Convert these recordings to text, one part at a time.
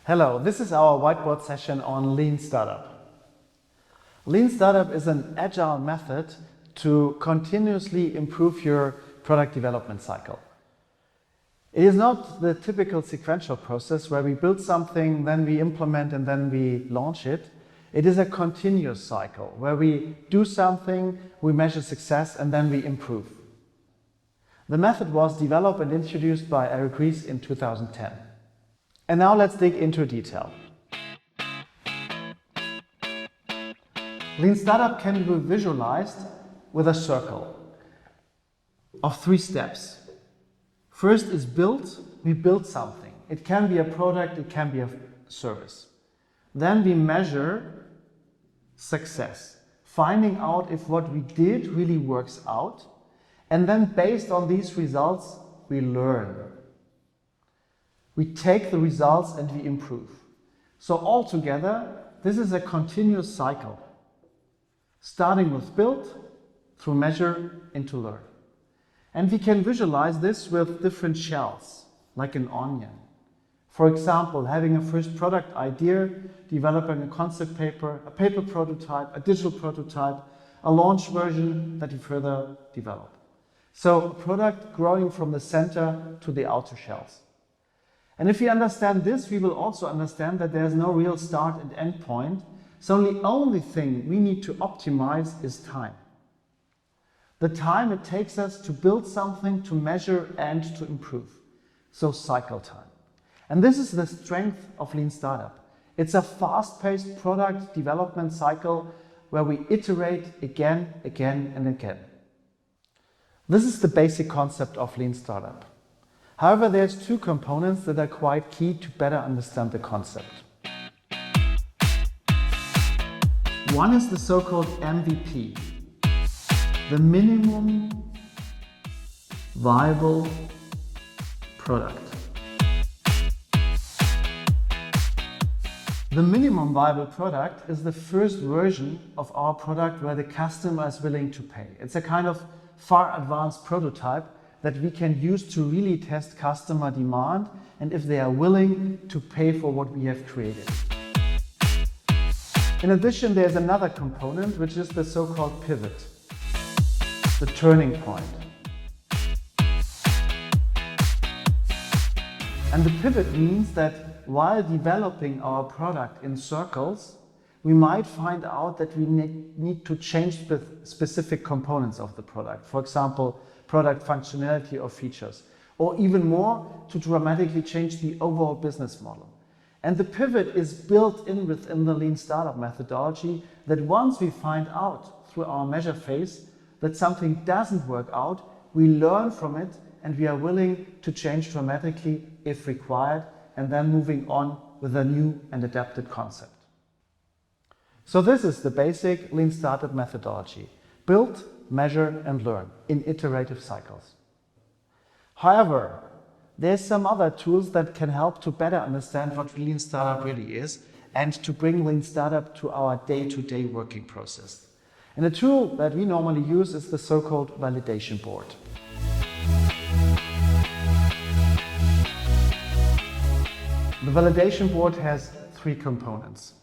Hello, this is our whiteboard session on Lean Startup. Lean Startup is an agile method to continuously improve your product development cycle. It is not the typical sequential process where we build something, then we implement and then we launch it. It is a continuous cycle where we do something, we measure success and then we improve. The method was developed and introduced by Eric Ries in 2010. And now let's dig into detail. Lean Startup can be visualized with a circle of 3 steps. First is build. We build something. It can be a product, it can be a service. Then we measure success, finding out if what we did really works out. And then based on these results, we learn. We take the results and we improve. So altogether, this is a continuous cycle, starting with build, through measure, into learn. And we can visualize this with different shells, like an onion. For example, having a first product idea, developing a concept paper, a paper prototype, a digital prototype, a launch version that you further develop. So a product growing from the center to the outer shells. And if we understand this, we will also understand that there is no real start and end point. So the only thing we need to optimize is time. The time it takes us to build something, to measure and to improve. So cycle time. And this is the strength of Lean Startup. It's a fast-paced product development cycle where we iterate again and again. This is the basic concept of Lean Startup. However, there's 2 components that are quite key to better understand the concept. One is the so-called MVP, the minimum viable product. The minimum viable product is the first version of our product where the customer is willing to pay. It's a kind of far advanced prototype that we can use to really test customer demand and if they are willing to pay for what we have created. In addition, there's another component, which is the so-called pivot, the turning point. And the pivot means that while developing our product in circles, we might find out that we need to change specific components of the product. For example, product functionality or features, or even more, to dramatically change the overall business model. And the pivot is built in within the Lean Startup methodology that once we find out through our measure phase that something doesn't work out, we learn from it and we are willing to change dramatically if required, and then moving on with a new and adapted concept. So this is the basic Lean Startup methodology. Build, measure and learn in iterative cycles. However, there's some other tools that can help to better understand what Lean Startup really is and to bring Lean Startup to our day-to-day working process. And the tool that we normally use is the so-called validation board. The validation board has 3 components.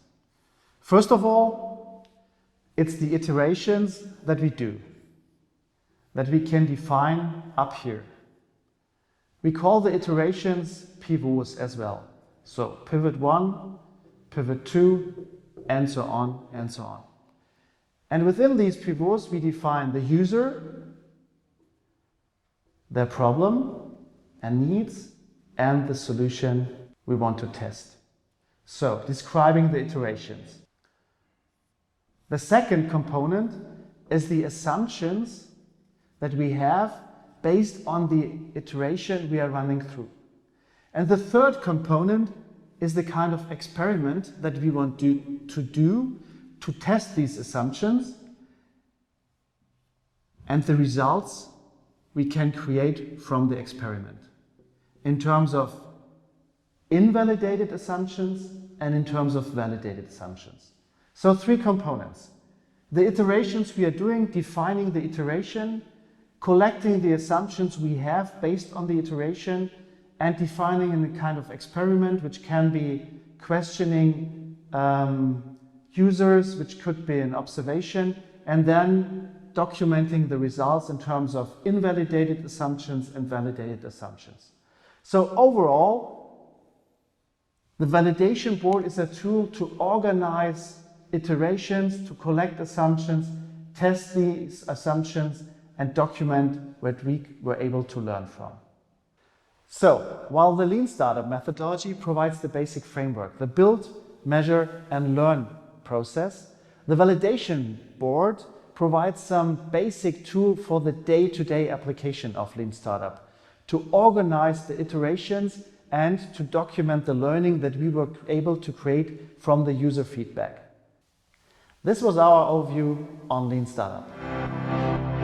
First of all, it's the iterations that we do, that we can define up here. We call the iterations pivots as well. So pivot 1, pivot 2, and so on and so on. And within these pivots, we define the user, their problem and needs, and the solution we want to test. So describing the iterations. The second component is the assumptions that we have based on the iteration we are running through. And the third component is the kind of experiment that we want to do to test these assumptions and the results we can create from the experiment in terms of invalidated assumptions and in terms of validated assumptions. So 3 components. The iterations we are doing, defining the iteration, collecting the assumptions we have based on the iteration, and defining a kind of experiment which can be questioning users, which could be an observation, and then documenting the results in terms of invalidated assumptions and validated assumptions. So overall, the validation board is a tool to organize iterations, to collect assumptions, test these assumptions, and document what we were able to learn from. So, while the Lean Startup methodology provides the basic framework, the build, measure, and learn process, the validation board provides some basic tool for the day-to-day application of Lean Startup to organize the iterations and to document the learning that we were able to create from the user feedback. This was our overview on Lean Startup.